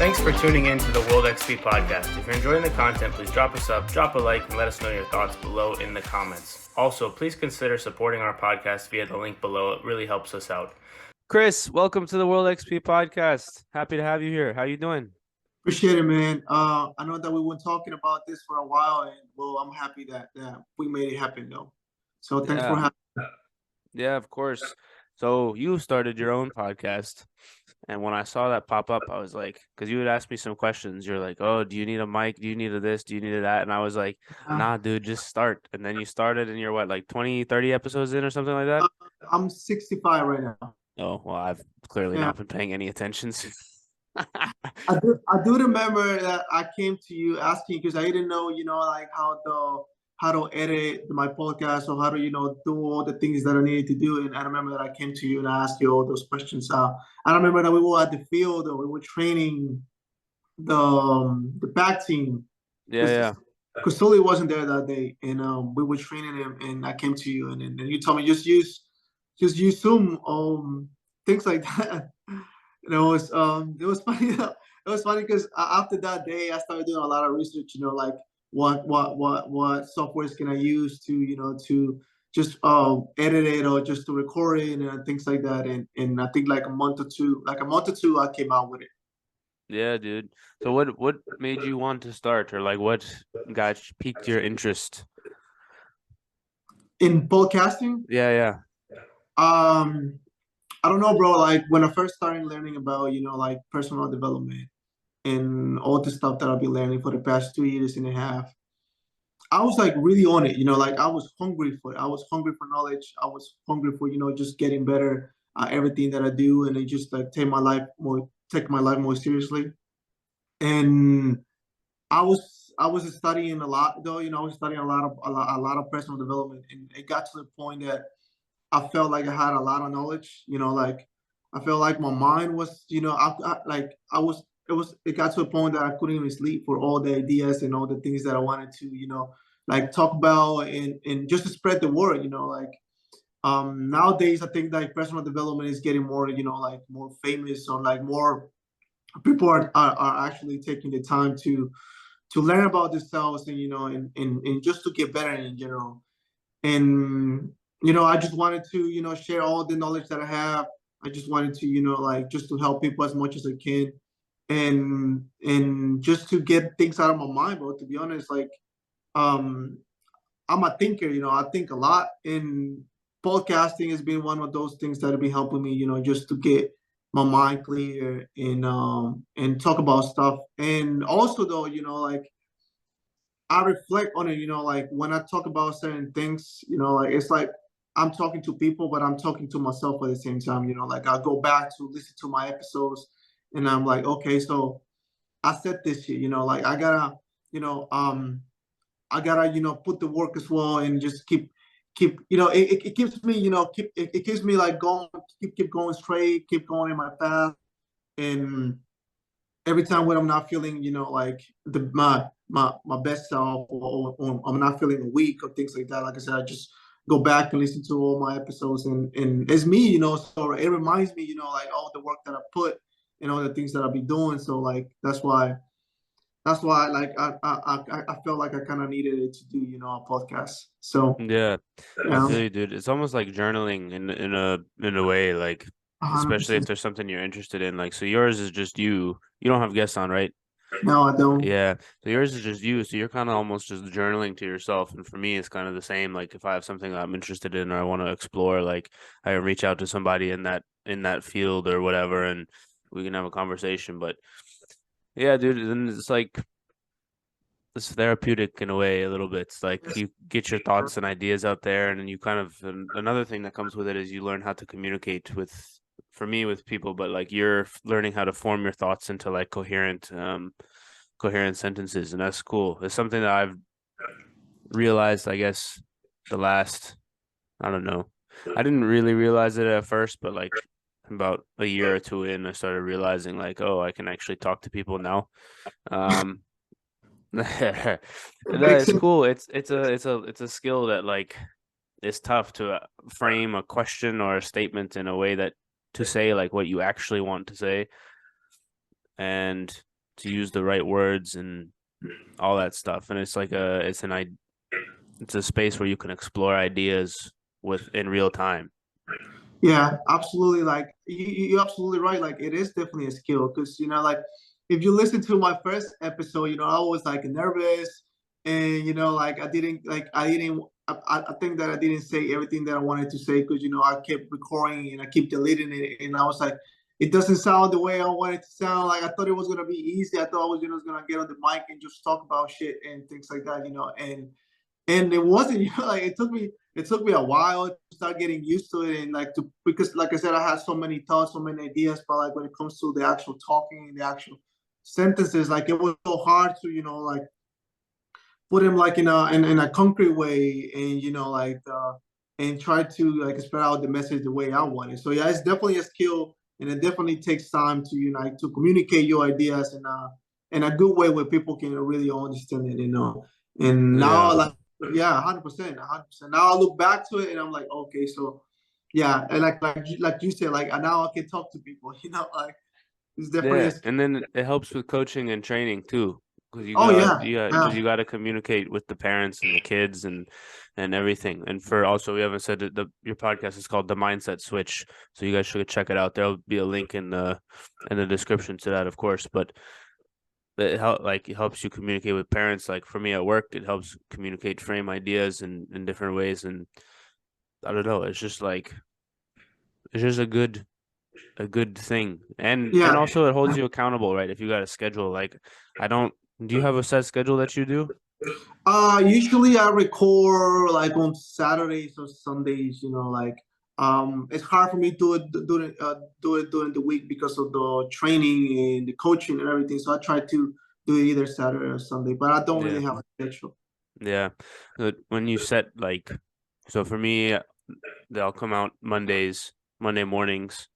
Thanks for tuning in to the World XP podcast. If you're enjoying the content, please drop us up, drop a like, and let us know your thoughts below in the comments. Also, please consider supporting our podcast via the link below. It really helps us out. Chris, welcome to the World XP podcast. Happy to have you here. How you doing? Appreciate it, man. I know that we were talking about this for a while, and well, I'm happy that we made it happen, though. So thanks for having me. Yeah, of course. So you started your own podcast, and when I saw that pop up, I was like, because you would ask me some questions. You're like, "Oh, do you need a mic? Do you need a this? Do you need a that?" And I was like, "Nah, dude, just start." And then you started, and you're what, like 20, 30 episodes in or something like that? I'm 65 right now. Oh, well, I've clearly not been paying any attention. I do remember that I came to you asking because I didn't know, like how to edit my podcast or how to, do all the things that I needed to do. And I remember that I came to you and I asked you all those questions. I remember that we were at the field or we were training the back team. Yeah. Because Sully wasn't there that day, and we were training him, and I came to you, and you told me just use Zoom, things like that. And it was funny. It was funny because after that day, I started doing a lot of research. Like what softwares can I use to to just edit it or just to record it and things like that. And I think like a month or two, I came out with it. Yeah, dude. So what made you want to start, or like what piqued your interest in podcasting? Yeah. I don't know, bro. Like when I first started learning about, like personal development and all the stuff that I've been learning for the past 2 years and a half, I was like really on it, like I was hungry for it. I was hungry for knowledge. I was hungry for, just getting better at everything that I do. And it just like take my life more seriously. And I was studying a lot though, I was studying a lot of personal development. And it got to the point that I felt like I had a lot of knowledge, like I felt like my mind was, it got to a point that I couldn't even sleep for all the ideas and all the things that I wanted to, like talk about and just to spread the word, nowadays I think like personal development is getting more, like more famous or like more people are actually taking the time to learn about themselves and, and just to get better in general. And I just wanted to, share all the knowledge that I have. I just wanted to, like just to help people as much as I can, and just to get things out of my mind, bro. To be honest, like, I'm a thinker. I think a lot, and podcasting has been one of those things that have been helping me, just to get my mind clear and talk about stuff. And also, though, like I reflect on it, like when I talk about certain things, like it's like I'm talking to people, but I'm talking to myself at the same time, like I go back to listen to my episodes and I'm like, okay, so I said this shit, like I gotta, put the work as well and just keep, it keeps me, it keeps me like going, keep going straight, keep going in my path. And every time when I'm not feeling, like my best self or I'm not feeling weak or things like that, like I said, I just go back and listen to all my episodes and it's me, so it reminds me, like all the work that I put and all the things that I'll be doing. So like that's why like I felt like I kind of needed it to do, a podcast. So Yeah, I feel you, dude. It's almost like journaling in a way, like 100%. especially if there's something you're interested in. Like, so yours is just you. You don't have guests on, right? No, I don't. Yeah. So yours is just you. So you're kind of almost just journaling to yourself. And for me, it's kind of the same. Like if I have something that I'm interested in or I want to explore, like I reach out to somebody in that field or whatever, and we can have a conversation. But yeah, dude, and it's like it's therapeutic in a way a little bit. It's like you get your thoughts and ideas out there, and then you kind of another thing that comes with it is you learn how to communicate with, for me, with people, but like you're learning how to form your thoughts into like coherent sentences, and that's cool. It's something that I've realized, I guess, the last, I don't know, I didn't really realize it at first, but like about a year or two in, I started realizing like, oh, I can actually talk to people now. It's cool. It's a skill that like it's tough to frame a question or a statement in a way that to say like what you actually want to say. And to use the right words and all that stuff. And it's like it's a space where you can explore ideas in real time. Yeah, absolutely. Like you're absolutely right. Like it is definitely a skill because like if you listen to my first episode, I was like nervous, and like I think that I didn't say everything that I wanted to say because I kept recording and I keep deleting it, and I was like, it doesn't sound the way I want it to sound. Like I thought it was gonna be easy. I thought I was just gonna get on the mic and just talk about shit and things like that, and it wasn't. Like it took me a while to start getting used to it, and because like I said, I had so many thoughts, so many ideas, but like when it comes to the actual talking, the actual sentences, like it was so hard to like put them like in a concrete way, and and try to like spread out the message the way I want it. So yeah, it's definitely a skill, and it definitely takes time to to communicate your ideas in a good way where people can really understand it. And now, Yeah. like, yeah, 100%, 100%. Now I look back to it and I'm like, okay, so yeah, and like you said, like now I can talk to people. Like it's definitely Yeah, a skill. and then it helps with coaching and training too, because Oh yeah, because yeah, you got to communicate with the parents and the kids and everything. And for also, we haven't said that your podcast is called The Mindset Switch, so you guys should check it out. There'll be a link in the description to that, of course. But it helps you communicate with parents. Like for me at work, it helps communicate, frame ideas in different ways. And I don't know, it's just a good thing. And yeah. also it holds you accountable, right? If you got a schedule, like I don't do you have a set schedule that you do? Usually I record like on Saturdays or Sundays. Like it's hard for me to do it during the week because of the training and the coaching and everything. So I try to do it either Saturday or Sunday, but I don't Yeah. really have a schedule. Yeah. When you set like so for me they'll come out Monday mornings.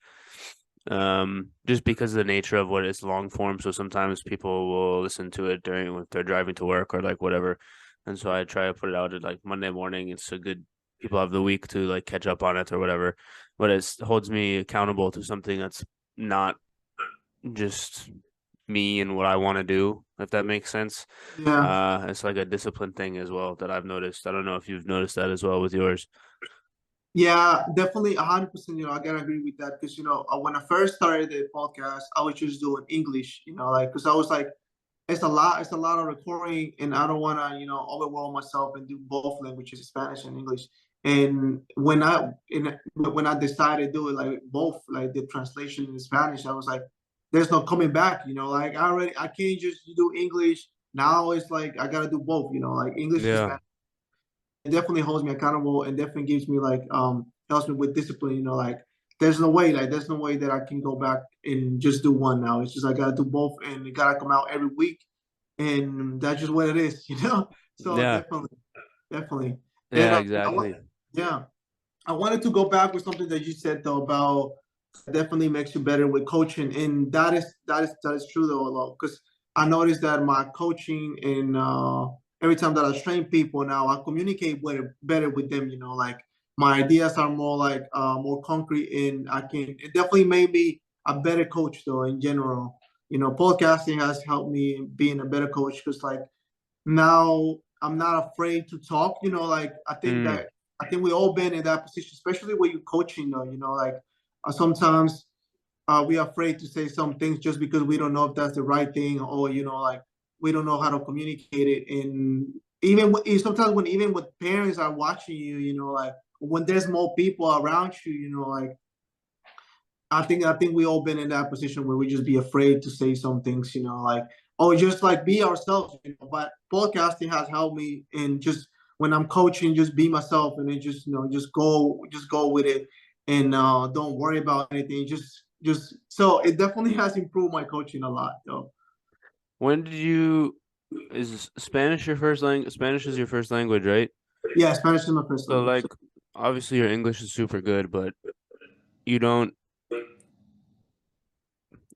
Just because of the nature of what it's long form, so sometimes people will listen to it during when they're driving to work or like whatever. And so I try to put it out at like Monday morning. It's a good people have the week to like catch up on it or whatever. But it holds me accountable to something that's not just me and what I want to do, if that makes sense. Yeah. It's like a discipline thing as well that I've noticed. I don't know if you've noticed that as well with yours. Yeah, definitely 100%. I gotta agree with that because when I first started the podcast, I was just doing English. Like because I was like, it's a lot of recording, and I don't want to overwhelm myself and do both languages, Spanish and English. And when I decided to do it like both, like the translation in Spanish, I was like, there's no coming back. Like I can't just do English. Now it's like I gotta do both. Like English to Yeah. Spanish. It definitely holds me accountable and definitely gives me like helps me with discipline. Like there's no way that I can go back and just do one now. It's just I gotta do both, and it gotta come out every week, and that's just what it is. So Yeah. definitely, and Yeah, exactly. yeah, I wanted to go back with something that you said though about definitely makes you better with coaching, and that is true though a lot because I noticed that my coaching and every time that I train people now, I communicate better with them. Like my ideas are more like more concrete, and it definitely made me a better coach though in general. Podcasting has helped me being a better coach because like now I'm not afraid to talk. Like Mm, I think we all been in that position, especially when you're coaching. Though, like sometimes we're afraid to say some things just because we don't know if that's the right thing, or like we don't know how to communicate it. And sometimes when even with parents are watching you, like when there's more people around you, like I think we all been in that position where we just be afraid to say some things, like or just like be ourselves. But podcasting has helped me in just when I'm coaching, just be myself and then just go with it and don't worry about anything. Just so it definitely has improved my coaching a lot, though. when did you is Spanish your first language? Spanish is your first language, right? Yeah, Spanish is my first So language. like obviously your English is super good, but you don't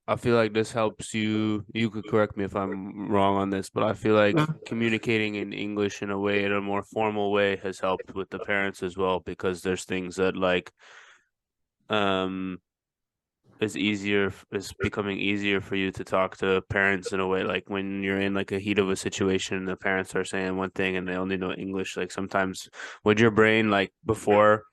I feel like this helps you. You could correct me if I'm wrong on this, but I feel like Yeah. communicating in English in a way, in a more formal way, has helped with the parents as well because there's things that like um is becoming easier for you to talk to parents in a way, like when you're in like a heat of a situation and the parents are saying one thing and they only know English, like sometimes would your brain like before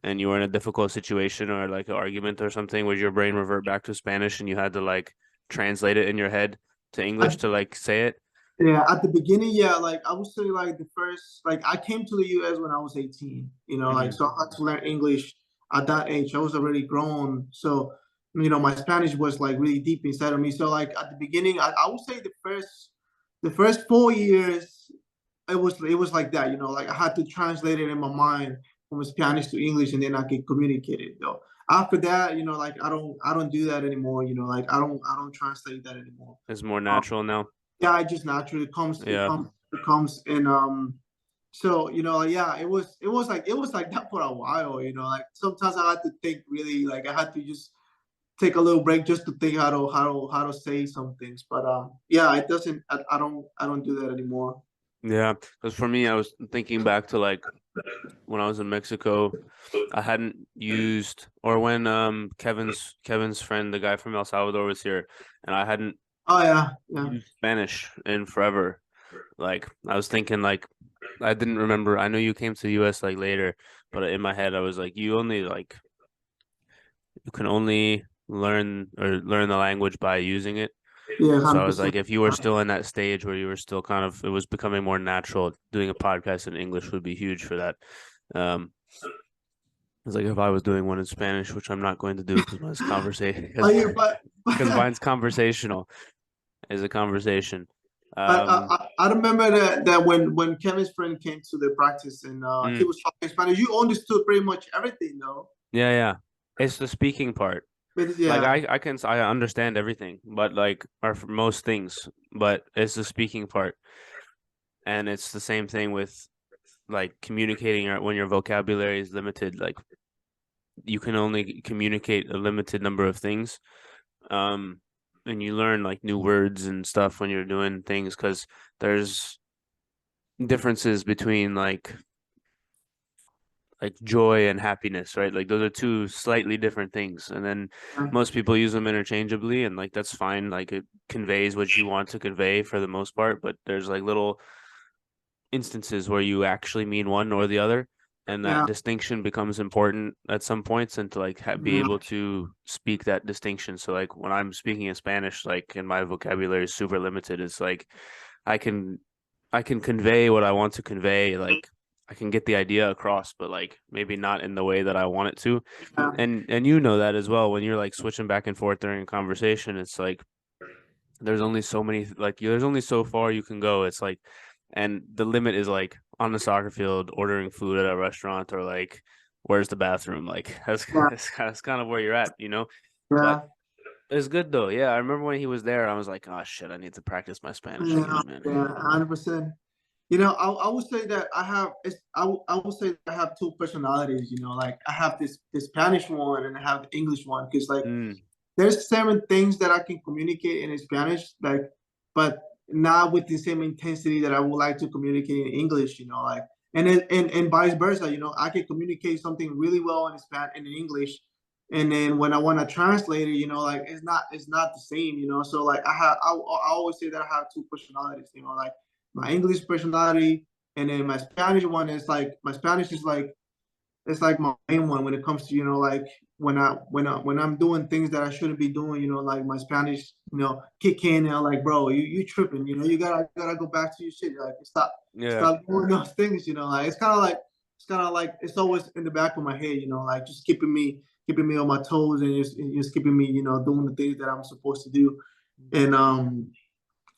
and you were in a difficult situation or like an argument or something, would your brain revert back to Spanish and you had to like translate it in your head to English to like say it? Yeah, at the beginning, yeah, like I would say like the first, like I came to the US when I was 18, like Hmm. so I had to learn English at that age. I was already grown. So, my Spanish was like really deep inside of me. So like at the beginning, I would say the first 4 years, it was like that, like I had to translate it in my mind from Spanish to English and then I could communicate it though. After that, like I don't do that anymore, like I don't translate that anymore. It's more Um, natural now. yeah, it just naturally comes. It Yeah. comes. It comes. And so yeah, it was like that for a while. Like sometimes I had to think really. Like I had to just take a little break just to think how to say some things. But yeah, it doesn't. I don't do that anymore. Yeah. Because for me, I was thinking back to like when I was in Mexico, I hadn't used or when Kevin's friend, the guy from El Salvador was here, and I hadn't Oh yeah, yeah, used Spanish in forever. Like I was thinking like I didn't remember. I know you came to the US like later, but in my head I was like you can only learn the language by using it. yeah, So hundred I was percent. like, if you were still in that stage where you were still kind of, it was becoming more natural, doing a podcast in English would be huge for that. Um, it's like if I was doing one in Spanish, which I'm not going to do because mine's conversation, Oh yeah, because mine's conversational is a conversation. but Um, I remember that when Kevin's friend came to the practice and he mm, was talking Spanish, you understood pretty much everything though. yeah, yeah, it's the speaking part. But Like yeah, I understand everything, but like or for most things, but it's the speaking part, and it's the same thing with like communicating when your vocabulary is limited. Like you can only communicate a limited number of things. Um, and you learn like new words and stuff when you're doing things because there's differences between like joy and happiness, right? Like those are two slightly different things. And then most people use them interchangeably and like that's fine. Like it conveys what you want to convey for the most part, but there's like little instances where you actually mean one or the other. And that yeah, distinction becomes important at some points, and to like be yeah, able to speak that distinction. So like when I'm speaking in Spanish, like and my vocabulary is super limited, it's like I can I can convey what I want to convey. Like I can get the idea across, but like maybe not in the way that I want it to. yeah, And you know that as well when you're like switching back and forth during a conversation. It's like there's only so many like there's only so far you can go. It's like and the limit is like on the soccer field, ordering food at a restaurant, or like where's the bathroom? Like yeah, that's kind of where you're at, you know? But yeah, it's good though. Yeah, I remember when he was there, I was like, oh shit, I need to practice my Spanish yeah, again, man. yeah, 100%. I would say that I would say that I have two personalities. Like I have this Spanish one and I have the English one because like Mm, there's certain things that I can communicate in Spanish, like, but not with the same intensity that I would like to communicate in English. Like, and vice versa. I can communicate something really well in Spanish and in English, and then when I want to translate it, like it's not the same. So like I always say that I have two personalities. Like my English personality, and then my Spanish one is like my Spanish is like it's like my main one when it comes to like when I'm doing things that I shouldn't be doing, like my Spanish, kick in and I'm like, bro, you tripping, you gotta go back to your shit, like stop yeah. stop doing those things, like it's kind of like it's always in the back of my head, like just keeping me on my toes and just keeping me, doing the things that I'm supposed to do, and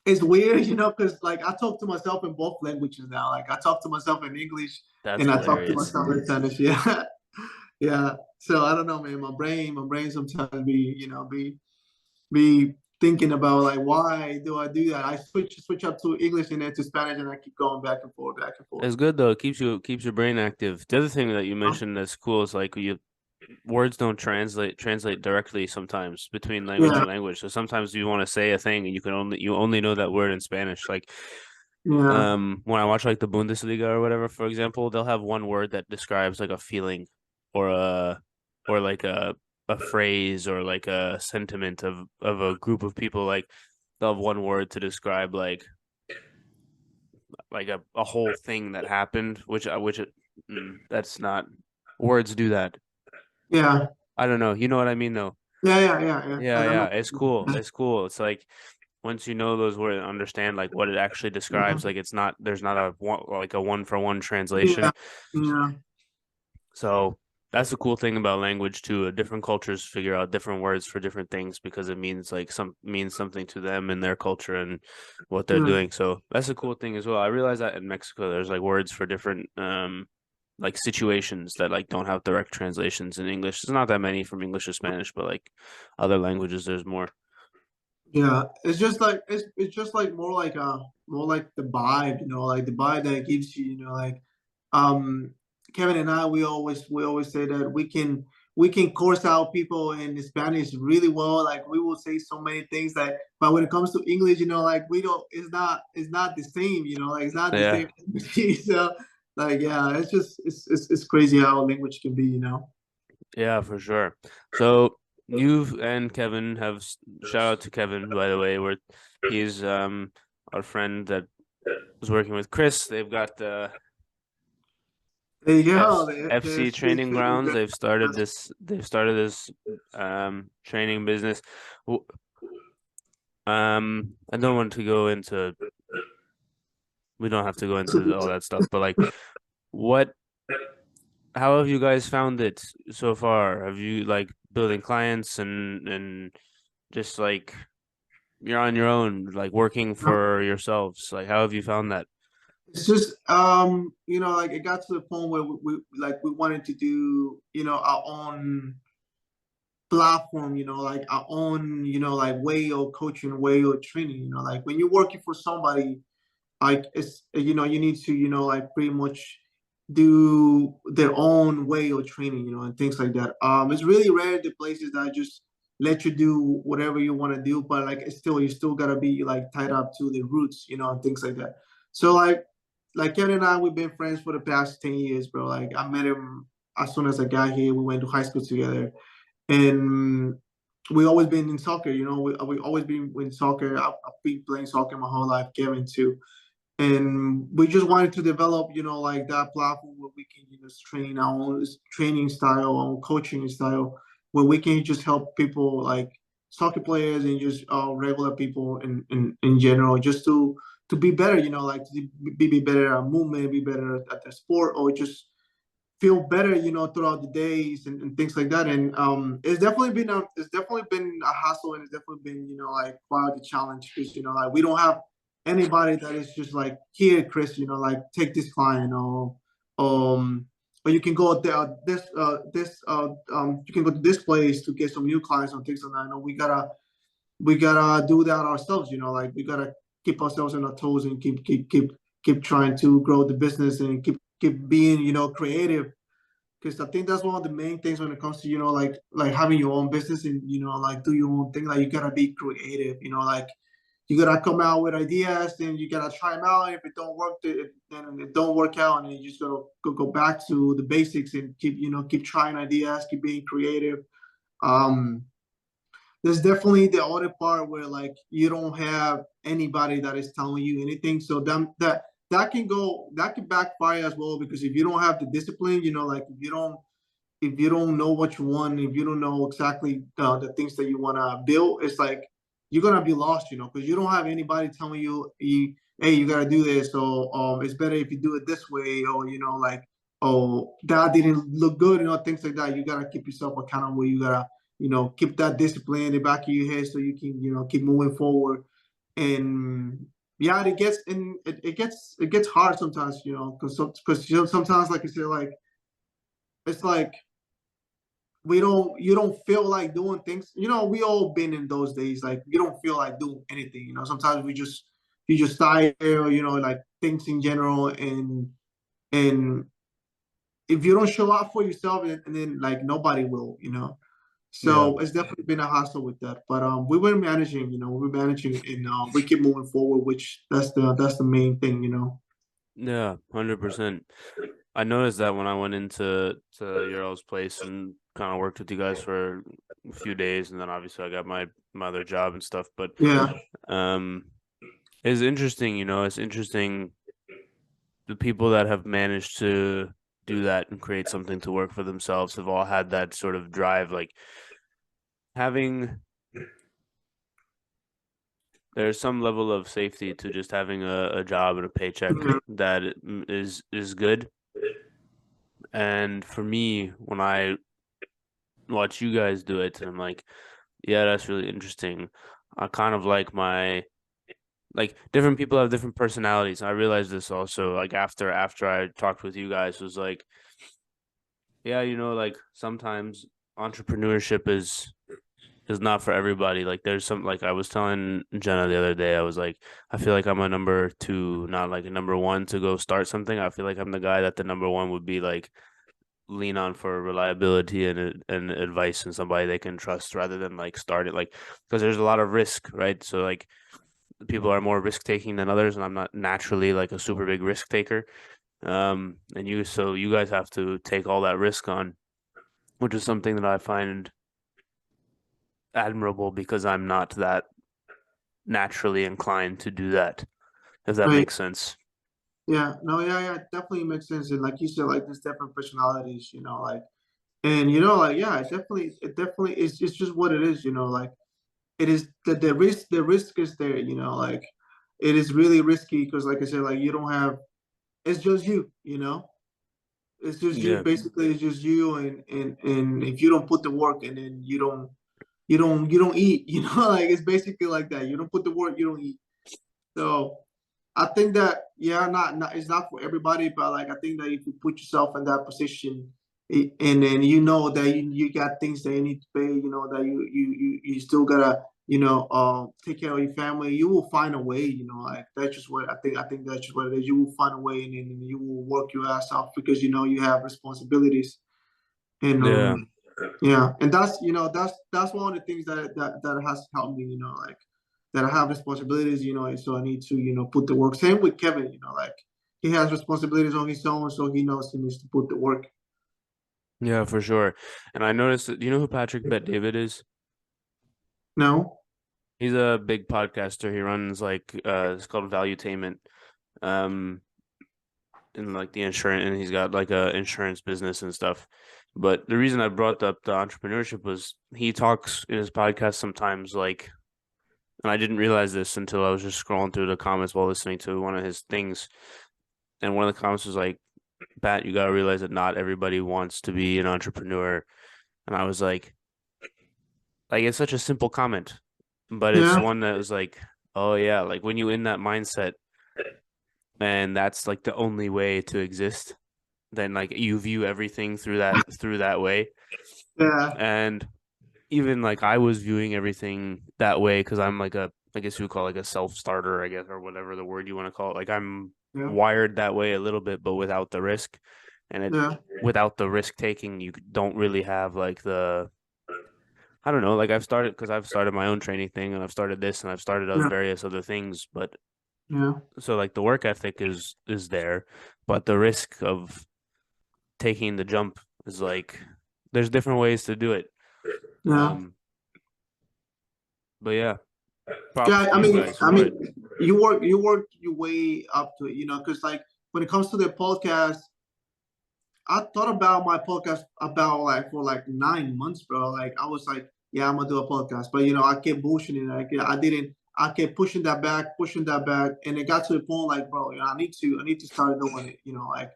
it's weird, because like I talk to myself in both languages now. Like I talk to myself in English That's and I talk to hilarious. myself in Spanish. Yeah, yeah. So I don't know, man. My brain sometimes be thinking about like why do I do that? I switch up to English and then to Spanish, and I keep going back and forth, back and forth. It's good though. It keeps your brain active. The other thing that you mentioned that's cool is like you words don't translate directly sometimes between language Yeah, and language. So sometimes you want to say a thing and you only know that word in Spanish. Like yeah, when I watch like the Bundesliga or whatever, for example, they'll have one word that describes like a feeling or a or like a a phrase or like a sentiment of a group of people, like they'll have one word to describe like a whole thing that happened, which that's not words do that. Yeah. I don't know. You know what I mean though? Yeah. Yeah, I yeah. know. It's cool. It's cool. It's like once you know those words and understand like what it actually describes, like it's not there's not a one like a one for one translation. Yeah. Yeah. So that's the cool thing about language too. Different cultures figure out different words for different things because it means like means something to them and their culture and what they're Yeah. doing. So that's a cool thing as well. I realize that in Mexico there's like words for different like situations that like don't have direct translations in English. There's not that many from English to Spanish, but like other languages there's more. Yeah, it's just like more like the vibe, you know, like the vibe that it gives you, you know, like um Kevin and I we always say that we can course out people in Spanish really well. Like we will say so many things that but when it comes to English, you know, like we don't it's not the same, you know, like it's not the Yeah. same. So like yeah, it's just it's crazy how language can be, you know. Yeah, for sure. So you and Kevin have shout out to Kevin, by the way, where he's our friend that was working with Cris. They've got the There you go, the FC FC training training grounds. ground. They've started this training business. I don't want to go into we don't have to go into all that stuff, but like what how have you guys found it so far? Have you like building clients and just like you're on your own, like working for yourselves. Like, how have you found that? It's just you know, like it got to the point where we wanted to do, you know, our own platform, you know, like our own, you know, like way of coaching, way of training, you know, like when you're working for somebody, like it's you know, you need to, you know, like pretty much do their own way of training, you know, and things like that. It's really rare the places that just let you do whatever you want to do, but like it's still you still gotta be like tied up to the roots, you know, and things like that. So like Kevin and I, we've been friends for the past 10 years, bro. Like I met him as soon as I got here. We went to high school together, and we always been in soccer. You know, we always been in soccer. I've been playing soccer my whole life. Kevin too, and we just wanted to develop, you know, like that platform where we can just train our own training style, our own coaching style, where we can just help people like soccer players and just regular people in general, just to be better, you know, like to be better at movement, be better at the sport, or just feel better, you know, throughout the days and things like that. And it's definitely been a hassle, and it's definitely been, you know, like quite a challenge because, you know, like we don't have anybody that is just like, here, Chris, you know, like take this client, um or you can go there you can go to this place to get some new clients and things like that. You know, we gotta do that ourselves, you know, like we gotta keep ourselves on our toes and keep trying to grow the business and keep being, you know, creative, because I think that's one of the main things when it comes to, you know, like having your own business and, you know, like do your own thing. Like you gotta be creative, you know, like you gotta come out with ideas and you gotta try them out. And if it don't work, then it don't work out, and you just gotta go back to the basics and keep, you know, keep trying ideas, keep being creative. Um, there's definitely the other part where like you don't have anybody that is telling you anything. So that can backfire as well, because if you don't have the discipline, you know, like if you don't know what you want, if you don't know exactly the things that you want to build, it's like you're gonna be lost, you know, because you don't have anybody telling hey, you gotta do this, or it's better if you do it this way, or you know, like, oh, that didn't look good, you know, things like that. You gotta keep yourself accountable. You gotta, you know, keep that discipline in the back of your head so you can, you know, keep moving forward. And yeah, it gets hard sometimes, you know, because you know, sometimes, like you said, like it's like you don't feel like doing things, you know. We all been in those days, like you don't feel like doing anything, you know. Sometimes you just tired, or, you know, like things in general. And if you don't show up for yourself, and then like nobody will, you know. Yeah. So it's definitely been a hassle with that, but we were managing, you know, we're managing, and we keep moving forward, which that's the main thing, you know. Yeah, 100%. I noticed that when I went into your all's place and kind of worked with you guys for a few days, and then obviously I got my other job and stuff. But Yeah. um, it's interesting, it's interesting the people that have managed to do that and create something to work for themselves have all had that sort of drive, like having there's some level of safety to just having a job and a paycheck Mhm. that is good. And for me, when I watch you guys do it, and I'm like, yeah, that's really interesting. I kind of like different people have different personalities. I realized this also like after I talked with you guys was like, yeah, like sometimes entrepreneurship is not for everybody. Like there's some like I was telling Jenna the other day, I was like, I feel like I'm a number two, not like a number one to go start something. I feel like I'm the guy that the number one would be like lean on for reliability and advice and somebody they can trust rather than like start it like because there's a lot of risk, right? So like people are more risk taking than others, and I'm not naturally like a super big risk taker. And you guys have to take all that risk on, which is something that I find admirable because I'm not that naturally inclined to do that, if that Right. makes sense. Yeah. No, yeah, definitely makes sense. And like you said, like there's different personalities, like, and like, yeah, it definitely is. It's just what it is, like it is the risk is there, like it is really risky because, like I said, like you don't have. It's just you. It's just you. Yeah. Basically, it's just you, and if you don't put the work, and then you don't eat. Like it's basically like that. You don't put the work, you don't eat. So I think that, yeah, not it's not for everybody, but like I think that if you put yourself in that position, and then that you got things that you need to pay, that you still gotta take care of your family, you will find a way, like that's just what I think that's just what it is. You will find a way, and then you will work your ass off because you have responsibilities, and Yeah. yeah, and that's one of the things that has helped me, like that I have responsibilities, and so I need to, put the work. Same with Kevin, like he has responsibilities on his own, so he knows he needs to put the work. Yeah, for sure. And I noticed that, do you know who Patrick Bet David is? No, He's a big podcaster. He runs like it's called Valuetainment. Um in like the insurance, and he's got like a insurance business and stuff. But the reason I brought up the entrepreneurship was he talks in his podcast sometimes like, and I didn't realize this until I was just scrolling through the comments while listening to one of his things. And one of the comments was like, Pat, you gotta realize that not everybody wants to be an entrepreneur. And I was like it's such a simple comment, but it's yeah, one that was like, oh yeah, like when you in that mindset and that's like the only way to exist, then like you view everything through that way. yeah, And even like I was viewing everything that way because I'm like I guess you would call it like a self-starter, I guess, or whatever the word you want to call it. Like I'm yeah, wired that way a little bit, but without the risk. And yeah, without the risk taking, you don't really have like I don't know, like I've started my own training thing and I've started this and I've started other yeah, various other things, but yeah, so like the work ethic is there, but the risk of taking the jump is like there's different ways to do it. yeah. But yeah, props Yeah, to I you mean, guys I for it. mean, you work your way up to it, because like when it comes to the podcast, I thought about my podcast about like for like 9 months, bro. Like I was like, yeah, I'm gonna do a podcast, but I kept bullshitting. Like I didn't. I kept pushing that back, and it got to the point like, bro, I need to start doing it. Like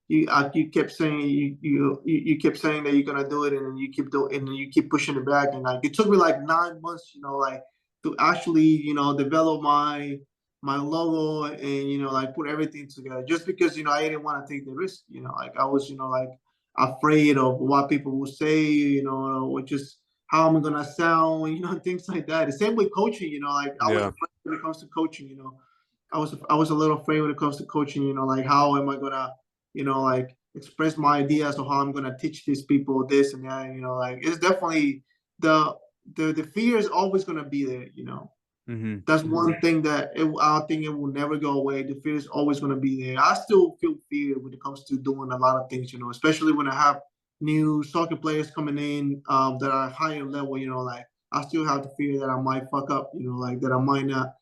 you kept saying you kept saying that you're gonna do it, and then you keep doing, and then you keep pushing it back, and like it took me like 9 months, like to actually, develop my logo, and like put everything together, just because I didn't want to take the risk, like I was, like afraid of what people will say, or just how I'm gonna sound, things like that. The same with coaching, like I was Yeah. afraid when it comes to coaching, I was a little afraid when it comes to coaching, like how am I gonna, like express my ideas, or how I'm gonna teach these people this and that, like it's definitely the the fear is always gonna be there. Mm-hmm. That's one thing that I think it will never go away. The fear is always going to be there. I still feel fear when it comes to doing a lot of things, especially when I have new soccer players coming in that are higher level, like I still have the fear that I might fuck up, like that I might not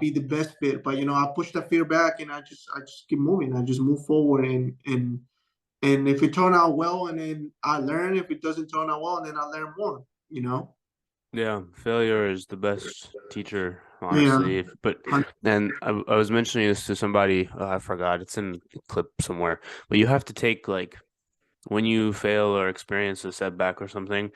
be the best fit. But, I push that fear back and I just keep moving. I just move forward and if it turn out well and then I learn, if it doesn't turn out well, then I learn more. Yeah, failure is the best teacher, Yeah. honestly. But then I was mentioning this to somebody, I forgot, it's in a clip somewhere. But you have to take like when you fail or experience a setback or something,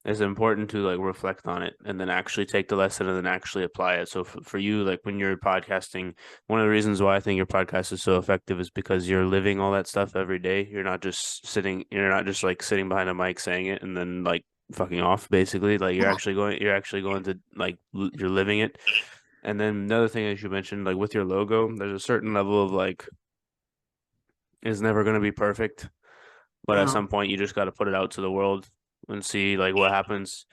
it's important to like reflect on it and then actually take the lesson and then actually apply it. So for you, like when you're podcasting, one of the reasons why I think your podcast is so effective is because you're living all that stuff every day. You're not just like sitting behind a mic saying it and then like fucking off basically. Like you're actually going to like you're living it. And then another thing as you mentioned, like with your logo, there's a certain level of like it's never going to be perfect, but at Yeah. some point you just got to put it out to the world and see like what happens.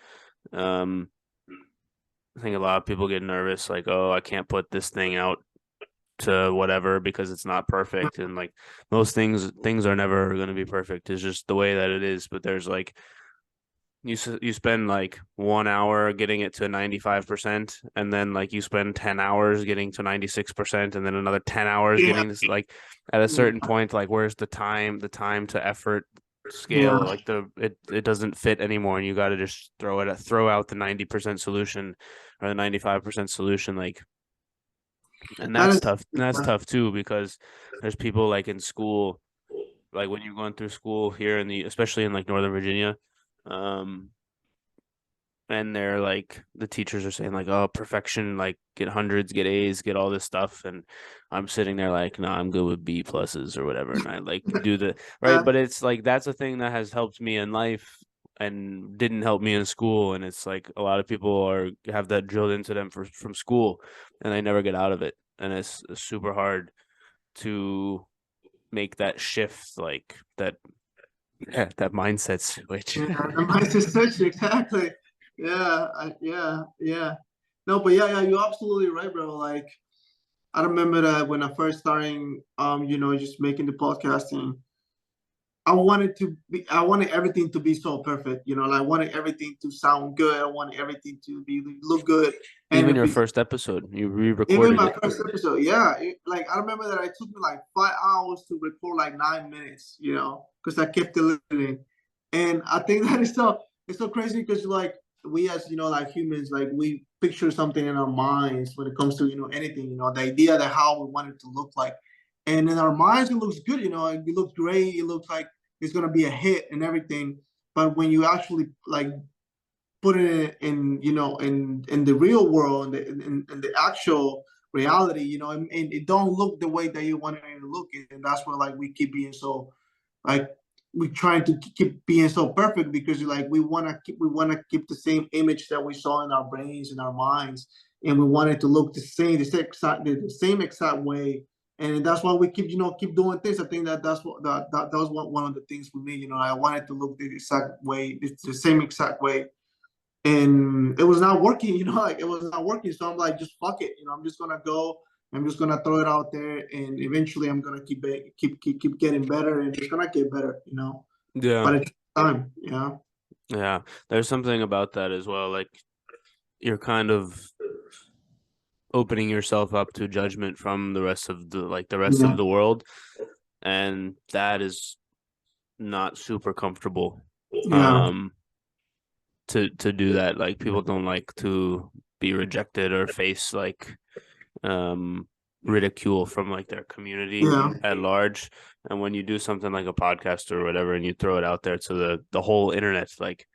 Um, I think a lot of people get nervous, like, oh, I can't put this thing out to whatever because it's not perfect, and like most things are never going to be perfect. It's just the way that it is. But there's like you spend like 1 hour getting it to 95%, and then like you spend 10 hours getting to 96%, and then another 10 hours Yeah. getting this. Like at a certain point, like where's the time to effort Yeah. scale? Like it doesn't fit anymore, and you got to just throw out the 90% solution or the 95% solution. Like, and That that's is, tough. And that's tough too because there's people like in school, like when you're going through school here especially in like Northern Virginia. Um, and they're like the teachers are saying like, oh, perfection, like get hundreds, get A's, get all this stuff, and I'm sitting there like, no, I'm good with B pluses or whatever, and I like do the right. uh, But it's like that's a thing that has helped me in life and didn't help me in school, and it's like a lot of people have that drilled into them from school, and they never get out of it, and it's super hard to make that shift, like that, yeah, that mindset switch. yeah, the mindset switch, exactly. Yeah, yeah. No, but yeah, you're absolutely right, bro. Like, I remember that when I first starting, just making the podcasting, I wanted everything to be so perfect, like, I wanted everything to sound good. I wanted everything to look good. And Even if your it, first episode, you even re-recorded my it. first episode, yeah, like I remember that it took me like 5 hours to record like 9 minutes, because I kept deleting. And I think that it's so crazy because like we as like humans, like we picture something in our minds when it comes to anything, the idea that how we want it to look like, and in our minds it looks good, it looks great, it looks like it's gonna be a hit and everything. But when you actually like put it in in the real world, in the actual reality, and it don't look the way that you want it to look, and that's where like we keep being so like we trying to keep being so perfect because like we want to keep the same image that we saw in our brains and our minds, and we want it to look the same exact way. And that's why we keep doing things. I think that's what that was one of the things for me. I wanted to look the exact way, the same exact way, and it was not working. Like it was not working. So I'm like, just fuck it. I'm just gonna go. I'm just gonna throw it out there, and eventually I'm gonna keep getting better, and it's gonna get better. Yeah. But it's time. Yeah. There's something about that as well. Like you're kind of opening yourself up to judgment from the rest Yeah, of the world. And that is not super comfortable. yeah, Um, to do that. Like people don't like to be rejected or face like um ridicule from like their community yeah. at large. And when you do something like a podcast or whatever and you throw it out there to the whole internet, like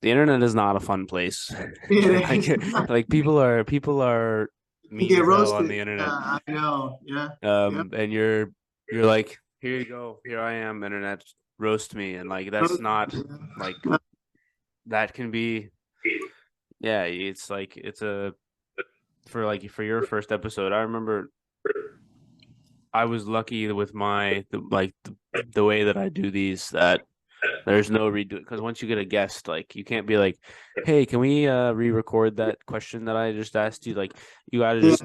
the internet is not a fun place. It like is. people are You mean get as hell on roasted. the internet. Yeah, I know. Yeah, yeah. And you're like, here you go, here I am, internet, roast me. And like that's not like that can be, yeah, it's like it's a for your first episode. I remember I was lucky with the way that I do these that There's no redo because once you get a guest, like you can't be like, hey, can we re-record that question that I just asked you? Like you gotta Yeah, just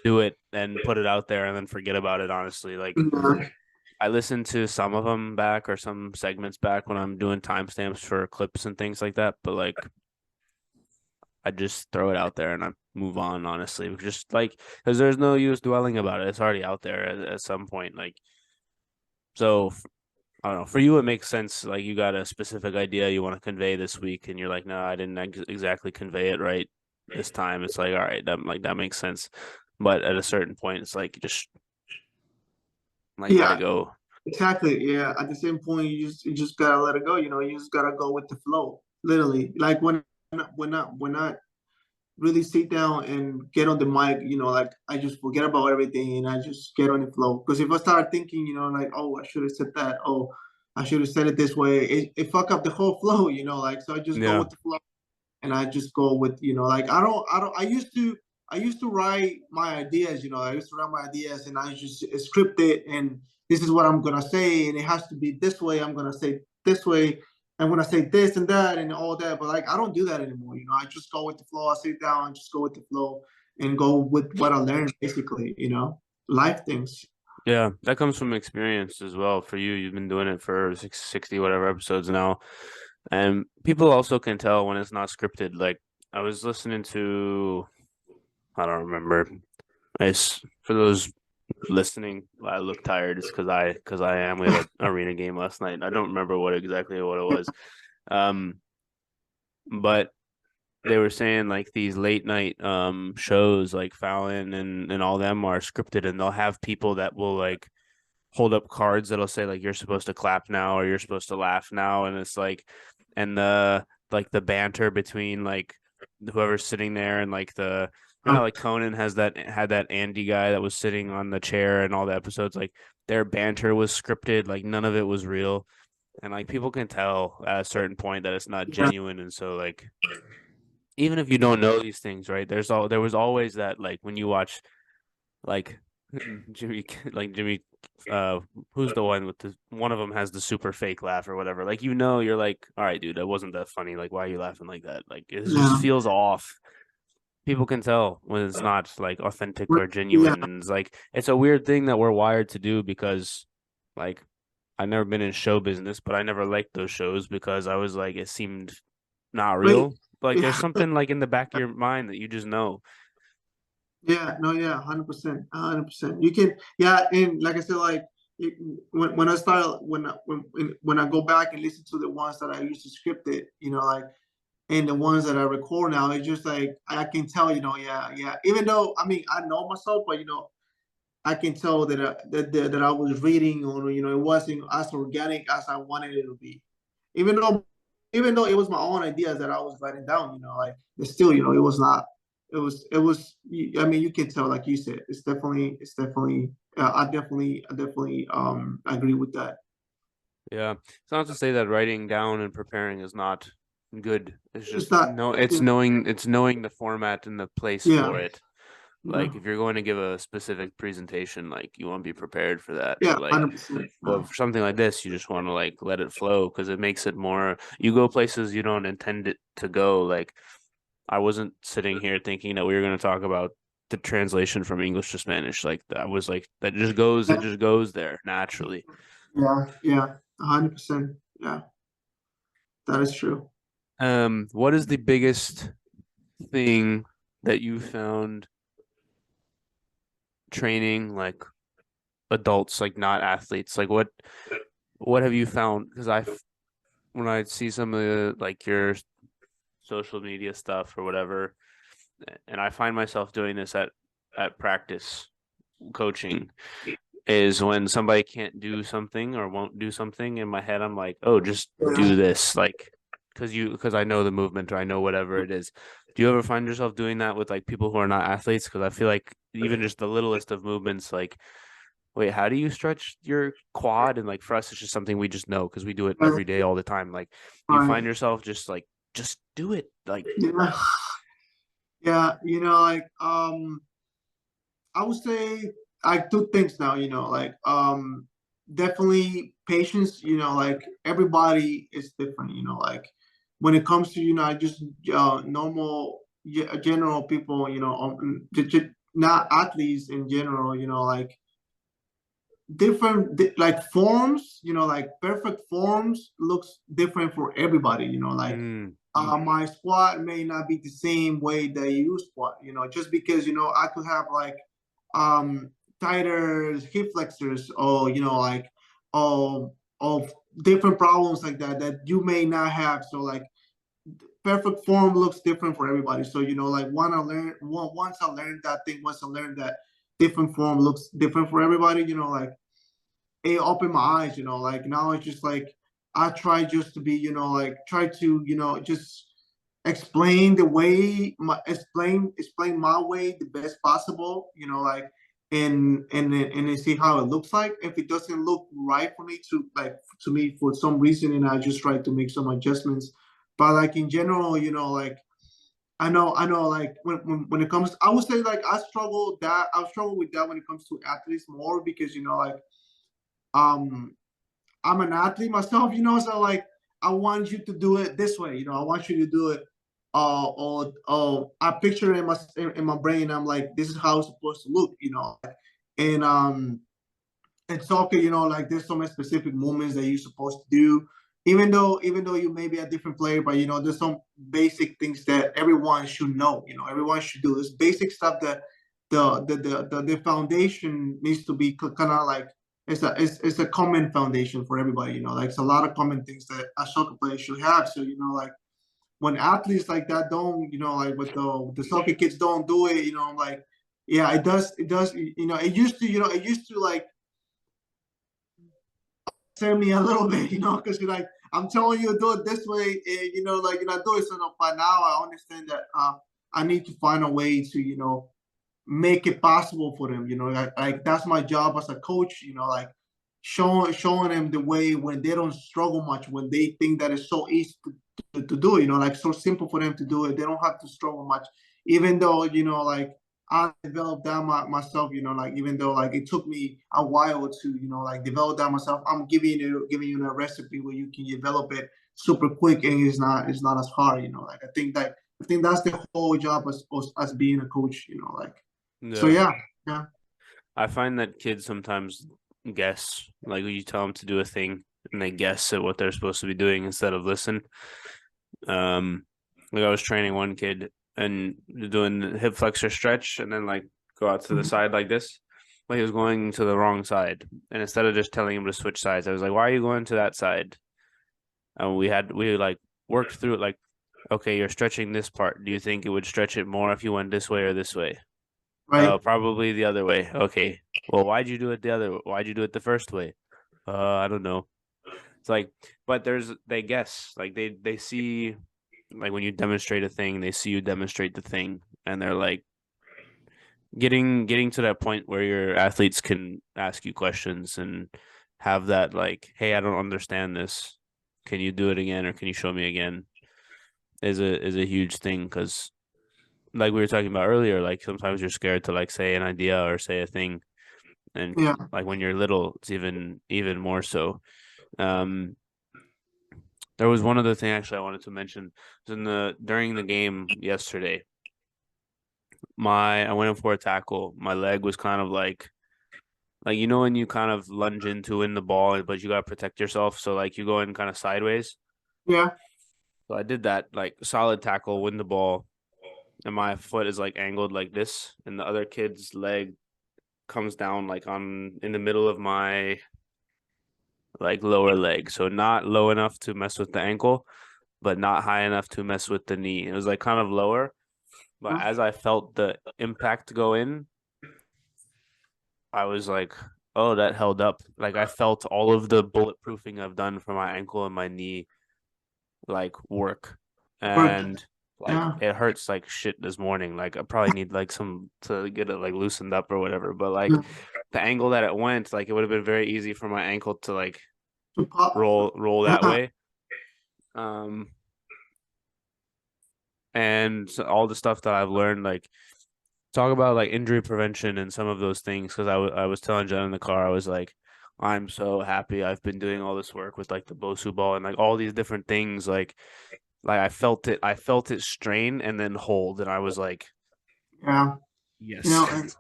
do it and put it out there and then forget about it, honestly. Like yeah, I listen to some of them back or some segments back when I'm doing timestamps for clips and things like that, but like I just throw it out there and I move on, honestly. Just like because there's no use dwelling about it. It's already out there at some point. Like so I don't know. For you, it makes sense. Like you got a specific idea you want to convey this week, and you're like, no, I didn't exactly convey it right this time. It's like, all right, that makes sense. But at a certain point, it's like just like let it yeah. go. Exactly. Yeah. At the same point, you just gotta let it go. You just gotta go with the flow. Literally, like when I really sit down and get on the mic, like I just forget about everything and I just get on the flow. Because if I start thinking, like, oh, I should have said that. Oh, I should have said it this way. It fuck up the whole flow. Like so I just go Yeah. with the flow and I just go with, like I used to write my ideas, I used to write my ideas and I just script it and this is what I'm gonna say and it has to be this way. I'm gonna say this way. I'm gonna say this and that and all that. But like I don't do that anymore. I just go with the flow. I sit down and just go with the flow and go with what I learned basically, life things. Yeah, that comes from experience as well. For you, you've been doing it for 60 whatever episodes now. And people also can tell when it's not scripted. Like I was listening to, I don't remember. It's for those listening. I look tired. It's because I am. We had an arena game last night. I don't remember what it was. Um, but they were saying like these late night shows like Fallon and all them are scripted, and they'll have people that will like hold up cards that'll say like you're supposed to clap now or you're supposed to laugh now, and it's like and the banter between like whoever's sitting there and like how like Conan had that Andy guy that was sitting on the chair and all the episodes, like their banter was scripted, like none of it was real, and like people can tell at a certain point that it's not Yeah, genuine, and so like even if you don't know these things, right? There was always that like when you watch like Jimmy like Jimmy who's the one with the one of them has the super fake laugh or whatever. Like you're like, all right, dude, that wasn't that funny. Like why are you laughing like that? Like it just yeah, feels off. People can tell when it's not like authentic or yeah. genuine. And it's like it's a weird thing that we're wired to do because like I've never been in show business, but I never liked those shows because I was like it seemed not Wait, real. Like there's yeah. something like in the back of your mind that you just know. Yeah, no, yeah, 100%, 100%. You can, yeah, and like I said, like it, when I start when I go back and listen to the ones that I used to script it, like and the ones that I record now, it's just like I can tell, yeah, yeah. Even though I mean I know myself, but I can tell that I was reading or it wasn't as organic as I wanted it to be. Even though even though it was my own ideas that I was writing down, like it's still, it was not. It was. I mean, you can tell, like you said, it's definitely. I definitely agree with that. Yeah. It's not to say that writing down and preparing is not good. It's It's just not. no Yeah, it's knowing the format and the place yeah, for it. yeah, Like if you're going to give a specific presentation, like you want to be prepared for that. yeah, But like 100%. but for something like this, you just want to like let it flow because it makes it more you go places you don't intend it to go. Like I wasn't sitting here thinking that we were going to talk about the translation from English to Spanish. Like that was like it just goes there naturally. Yeah, yeah, 100%. Yeah, that is true. What is the biggest thing that you found training like adults, like not athletes? Like what have you found? Because when I see some of the like your social media stuff or whatever, and I find myself doing this at practice coaching, is when somebody can't do something or won't do something in my head, I'm like, oh, just do Yeah. this, like because I know the movement or I know whatever it is. Do you ever find yourself doing that with like people who are not athletes? Because I feel like even just the littlest of movements, like, wait, how do you stretch your quad? And like for us, it's just something we just know because we do it every day, all the time. Like, do you find Right. yourself just like, just do it? Like, Yeah. Yeah. Like I would say I do things now. Like definitely patience, like everybody is different, like when it comes to, just normal, general people, not athletes in general, like different like forms, like perfect forms looks different for everybody, like Mm. my squat may not be the same way that you squat, just because, I could have like um tighter hip flexors, or like of different problems like that you may not have. So like perfect form looks different for everybody. So like once I learned that thing, once I learned that different form looks different for everybody, like it opened my eyes, like now it's just like I try just to be, like try to, just explain the way explain my way the best possible, like and then see how it looks like. If it doesn't look right for me to me for some reason, and I just try to make some adjustments. But like in general, like I know like when it comes, I would say like I struggle with that when it comes to athletes more, because like um I'm an athlete myself, so like I want you to do it this way, I want you to do it or I picture it in my brain. I'm like, this is how it's supposed to look, and in soccer, like there's so many specific movements that you're supposed to do. Even though you may be a different player, but there's some basic things that everyone should know. Everyone should do. This basic stuff that the foundation needs to be kind of like it's a common foundation for everybody. Like it's a lot of common things that a soccer player should have. So like when athletes like that don't, like with the soccer kids don't do it, I'm like, yeah, it does. It used to like send me a little bit, because you're like, I'm telling you to do it this way, and like you're not doing so. No, but now I understand that I need to find a way to, make it possible for them. Like that's my job as a coach. Like showing them the way when they don't struggle much, when they think that it's so easy to do it. Like so simple for them to do it. They don't have to struggle much, even though like I developed that myself, like even though like it took me a while to, like develop that myself. I'm giving you a recipe where you can develop it super quick, and it's not as hard, like I think that's the whole job as being a coach, like so Yeah. yeah. I find that kids sometimes guess, like you tell them to do a thing and they guess at what they're supposed to be doing instead of listen. Like I was training one kid and doing the hip flexor stretch and then like go out to the side like this, but he was going to the wrong side. And instead of just telling him to switch sides, I was like, "Why are you going to that side?" And we like worked through it. Like, okay, you're stretching this part. Do you think it would stretch it more if you went this way or this way? Right. Probably the other way. Okay. Well, why'd you do it the other? Why'd you do it the first way? I don't know. It's like, but they guess, like they see, like when you demonstrate a thing, they see you demonstrate the thing, and they're like getting to that point where your athletes can ask you questions and have that like, hey, I don't understand this. Can you do it again, or can you show me again? Is a huge thing because like we were talking about earlier, like sometimes you're scared to like say an idea or say a thing, and Yeah. like when you're little, it's even more so. Um, there was one other thing actually I wanted to mention. It was during the game yesterday. I went in for a tackle. My leg was kind of like when you kind of lunge into win the ball, but you gotta protect yourself. So like you go in kind of sideways. Yeah. So I did that, like solid tackle, win the ball, and my foot is like angled like this, and the other kid's leg comes down like on in the middle of my like lower leg. So not low enough to mess with the ankle, but not high enough to mess with the knee. It was like kind of lower, but as I felt the impact go in, I was like, oh, that held up. Like I felt all of the bulletproofing I've done for my ankle and my knee like work. Work. And like Yeah. it hurts like shit this morning. Like I probably need like some to get it like loosened up or whatever. But like Yeah. the angle that it went, like it would have been very easy for my ankle to like To pop. roll that Yeah. way. And all the stuff that I've learned, like talk about like injury prevention and some of those things. Because I was telling Jen in the car, I was like, I'm so happy I've been doing all this work with like the Bosu ball and like all these different things. Like I felt it strain and then hold, and I was like, Yeah. You yes. know, and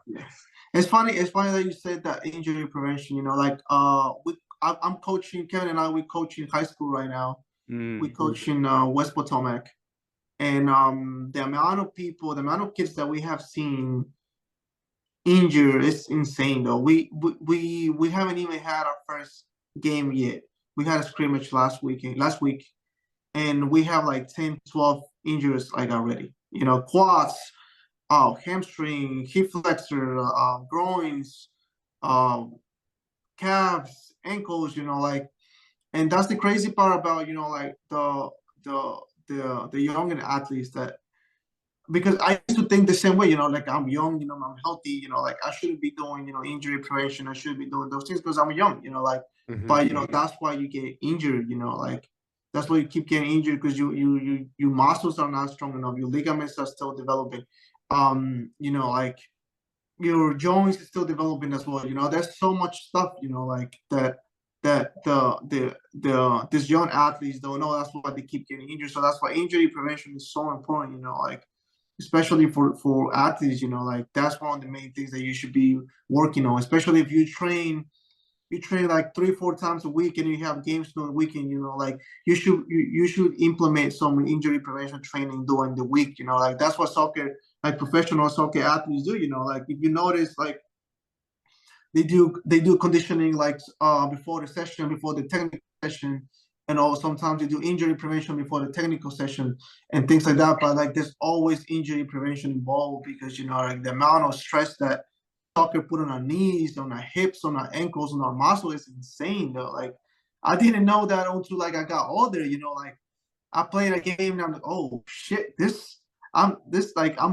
it's funny that you said that injury prevention, like I'm coaching Kevin and we coaching high school right now. We Mm, coach in West Potomac. And the amount of people, the amount of kids that we have seen injured is insane though. We haven't even had our first game yet. We had a scrimmage last week, and we have like 10, 12 injuries like already. Quads, hamstring, hip flexor, groins, um, calves, ankles, and that's the crazy part about, like the younger athletes that because I used to think the same way, like I'm young, I'm healthy, like I shouldn't be doing, injury prevention. I shouldn't be doing those things because I'm young, hmm but that's why you get injured, like that's why you keep getting injured because your muscles are not strong enough, your ligaments are still developing, like your joints is still developing as well. There's so much stuff, like that these young athletes don't know. That's why they keep getting injured. So that's why injury prevention is so important, like especially for athletes, like that's one of the main things that you should be working on, especially if you train like 3-4 times a week and you have games during the weekend, like you should implement some injury prevention training during the week, like that's what soccer, like professional soccer athletes do, like if you notice, like they do conditioning like before the session, before the technical session, and also sometimes they do injury prevention before the technical session and things like that. But like there's always injury prevention involved because like the amount of stress that soccer put on our knees, on our hips, on our ankles, on our muscle is insane though. Like I didn't know that until like I got older, like I played a game and I'm like, oh shit, I'm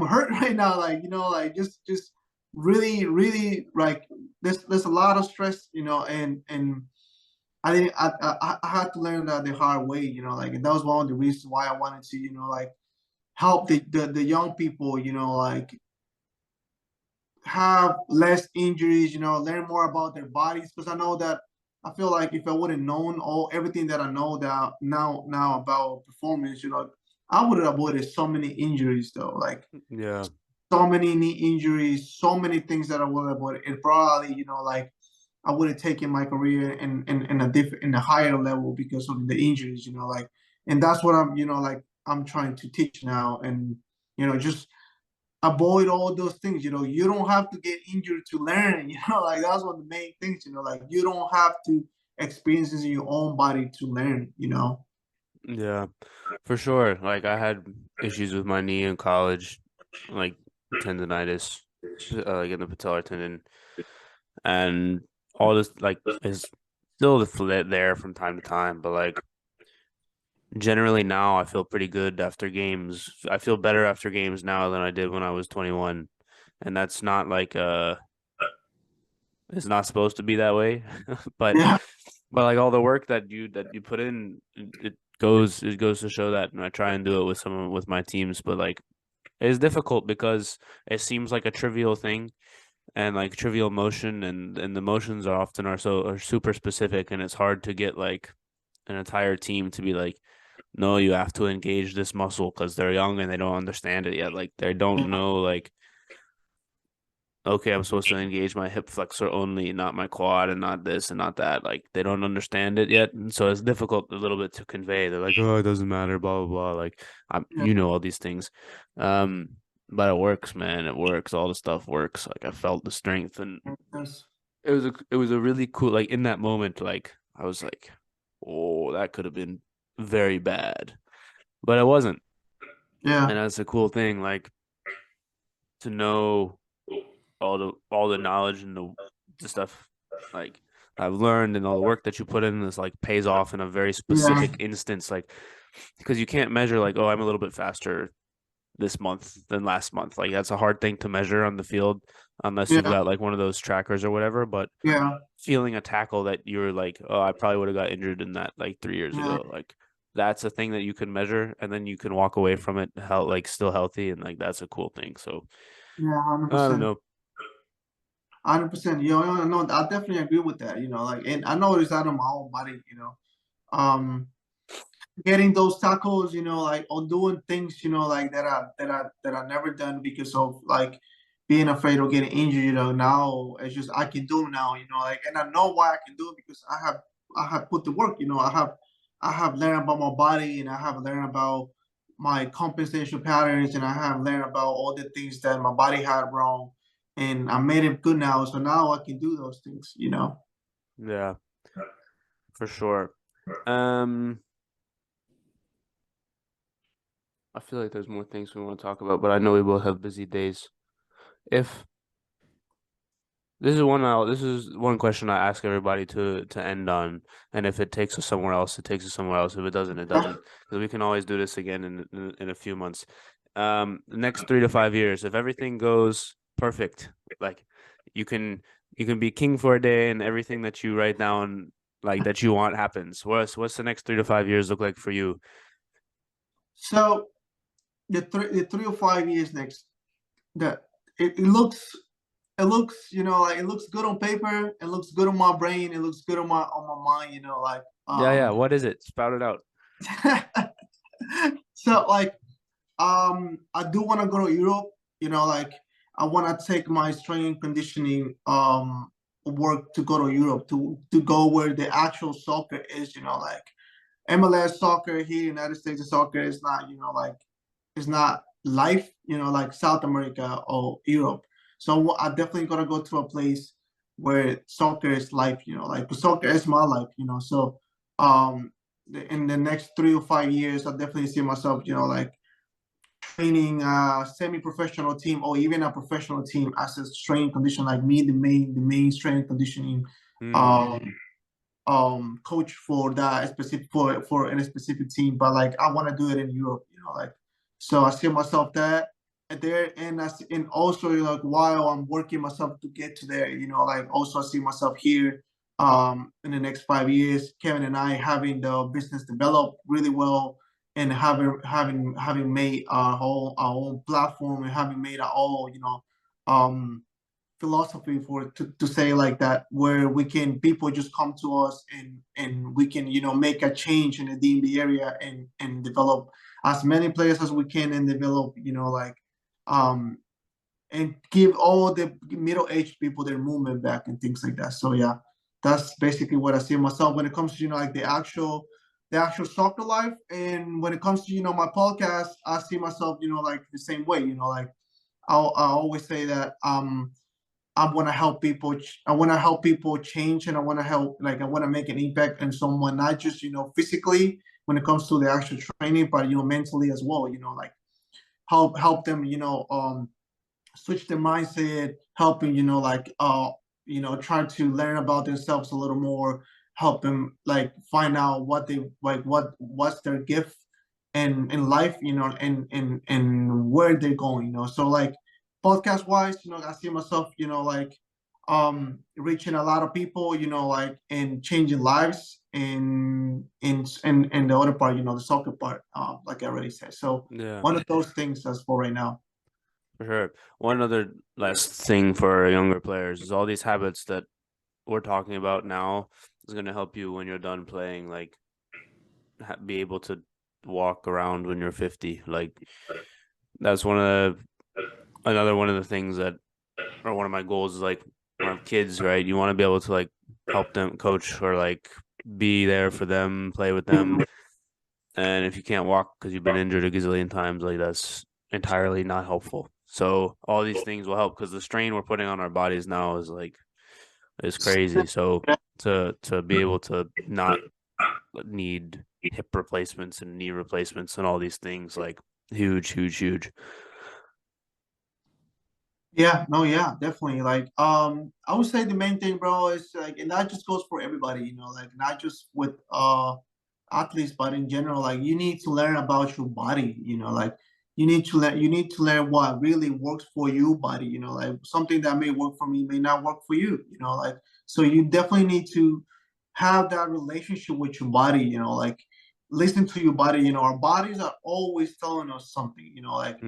hurt right now. Like, like just really, really like there's a lot of stress, and I didn't I had to learn that the hard way, like and that was one of the reasons why I wanted to, like help the young people, like have less injuries, learn more about their bodies. Because I feel like if I would have known everything that I know that now about performance, I would have avoided so many injuries though. Like Yeah. so many knee injuries, so many things that I would have avoided. It probably, like I would have taken my career in a higher level because of the injuries, like and that's what I'm, like I'm trying to teach now. And just avoid all those things. You don't have to get injured to learn. Like that's one of the main things. Like you don't have to experience this in your own body to learn. Yeah, for sure. Like I had issues with my knee in college, like tendonitis, like in the patellar tendon, and all this like is still there from time to time. But like generally now, I feel pretty good after games. I feel better after games now than I did when I was 21, and that's not like it's not supposed to be that way, but Yeah, but like all the work that you put in, it goes to show that, and I try and do it with my teams, but like it's difficult because it seems like a trivial thing and like trivial motion, and the motions are often are super specific, and it's hard to get like an entire team to be like, no, you have to engage this muscle because they're young and they don't understand it yet. Like they don't know like, okay, I'm supposed to engage my hip flexor only, not my quad, and not this and not that. Like they don't understand it yet, and so it's difficult a little bit to convey. They're like, oh, it doesn't matter, blah blah blah. Like yeah, all these things, um, but it works, man. It works. All the stuff works. Like I felt the strength, and yes, it was a really cool. Like in that moment, like I was like, oh, that could have been very bad, but it wasn't, yeah, and that's a cool thing. Like to know all the knowledge and the stuff like I've learned and all the work that you put in is like pays off in a very yeah, specific instance, like because you can't measure like, oh, I'm a little bit faster this month than last month. Like that's a hard thing to measure on the field unless you've yeah, got like one of those trackers or whatever. But yeah, feeling a tackle that you're like, oh, I probably would have got injured in that like 3 years yeah, ago. Like that's a thing that you can measure and then you can walk away from it like still healthy, and like that's a cool thing. So yeah, I don't 100%. know. 100%. You know, no, I definitely agree with that. You know, like, and I noticed that on my own body. You know, um, getting those tacos. You know, like, or doing things. You know, like that I never done because of like being afraid of getting injured. You know, now it's just I can do now. You know, like, and I know why I can do it because I have put the work. You know, I have learned about my body and I have learned about my compensation patterns and I have learned about all the things that my body had wrong and I made it good now. So now I can do those things, you know. Yeah, for sure. Um, I feel like there's more things we want to talk about, but I know we both have busy days. If this is one question I ask everybody to end on, and if it takes us somewhere else, it takes us somewhere else. If it doesn't, it doesn't, because we can always do this again in a few months. The next 3 to 5 years, if everything goes perfect, like you can you can be king for a day, and everything that you write down like that you want happens. What's the next 3 to 5 years look like for you? So the 3 or 5 years next, that it looks, you know, like it looks good on paper, it looks good on my brain, it looks good on my mind, you know, like Yeah, yeah. What is it? Spout it out. so like I do want to go to Europe, you know, like I want to take my strength and conditioning work to go to Europe to go where the actual soccer is, you know, like MLS soccer here, United States soccer is not, you know, like it's not life, you know, like South America or Europe. So I definitely gonna go to a place where soccer is life, you know, like soccer is my life, you know. So in the next 3 or 5 years, I definitely see myself, you know, like training a semi-professional team or even a professional team as a strength condition, like me, the main strength conditioning Hmm. um coach for that specific for in a specific team, but like I want to do it in Europe, you know, like so I see myself that and there and also like while I'm working myself to get to there, you know, like also I see myself here in the next 5 years, Kevin and I having the business develop really well and having made our own platform and having made our own, you know, um philosophy for to say like that where we can people just come to us and we can, you know, make a change in the DMV area and develop as many players as we can and develop, you know, like um and give all the middle-aged people their movement back and things like that. So yeah, that's basically what I see myself when it comes to, you know, like the actual soccer life. And when it comes to, you know, my podcast, I see myself, you know, like the same way, you know, like I always say that I want to help people. I want to help people change, and I want to help. Like I want to make an impact on someone, not just, you know, physically when it comes to the actual training, but, you know, mentally as well. You know, like help them. You know, switch their mindset, helping, you know, like you know, try to learn about themselves a little more, help them like find out what they like, what's their gift in life, you know, and where they're going, you know. So like podcast wise, you know, I see myself, you know, like reaching a lot of people, you know, like and changing lives and the other part, you know, the soccer part, like I already said. So Yeah. one of those things as for right now. For sure. One other last thing for younger players is all these habits that we're talking about now is going to help you when you're done playing, like be able to walk around when you're 50. Like that's another one of the things that, or one of my goals is like when I have kids, right? You want to be able to like help them coach or like be there for them, play with them. And if you can't walk because you've been injured a gazillion times, like that's entirely not helpful. So all these things will help because the strain we're putting on our bodies now is crazy. So to be able to not need hip replacements and knee replacements and all these things, like huge, huge, huge. Yeah, no, yeah, definitely. Like, I would say the main thing, bro, is like, and that just goes for everybody, you know, like not just with athletes, but in general, like you need to learn about your body, you know, like you need to learn what really works for you body, you know, like something that may work for me may not work for you, you know, like so you definitely need to have that relationship with your body, you know, like listen to your body. You know, our bodies are always telling us something, you know, like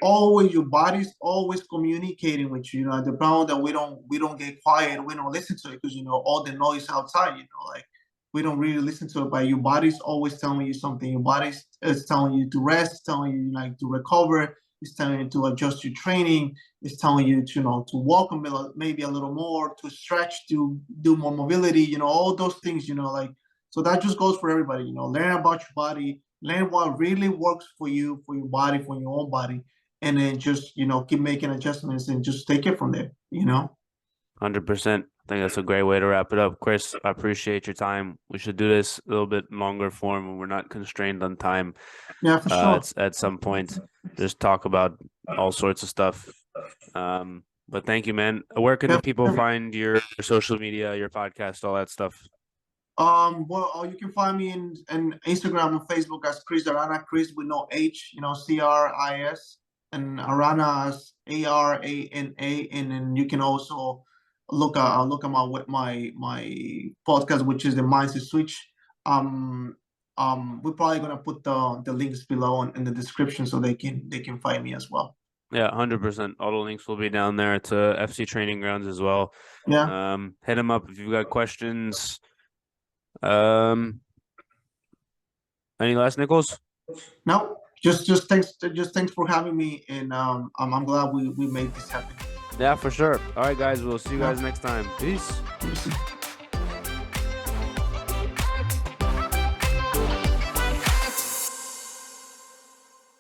always your body's always communicating with you. You know, the problem that we don't get quiet, we don't listen to it because, you know, all the noise outside, you know, like we don't really listen to it, but your body's always telling you something. Your body's is telling you to rest, telling you like to recover, it's telling you to adjust your training, it's telling you to, you know, to walk maybe a little more, to stretch, to do more mobility, you know, all those things, you know, like, so that just goes for everybody, you know, learn about your body, learn what really works for you, for your body, for your own body, and then just, you know, keep making adjustments and just take it from there, you know. 100%. I think that's a great way to wrap it up. Cris, I appreciate your time. We should do this a little bit longer form when we're not constrained on time. Yeah, for sure. At some point, just talk about all sorts of stuff. But thank you, man. Where can the people find your social media, your podcast, all that stuff? Well, you can find me in Instagram and Facebook as Cris Arana, Cris with no H, you know, CRIS, and Arana as ARANA, and then you can also look at my podcast, which is the Mindset Switch. We're probably gonna put the links below in the description so they can find me as well. Yeah, 100%. All the links will be down there to FC Training Grounds as well. Yeah. Hit them up if you've got questions. Any last nickels? No, just thanks for having me, and I'm glad we made this happen. Yeah, for sure. All right, guys, we'll see you guys next time. Peace.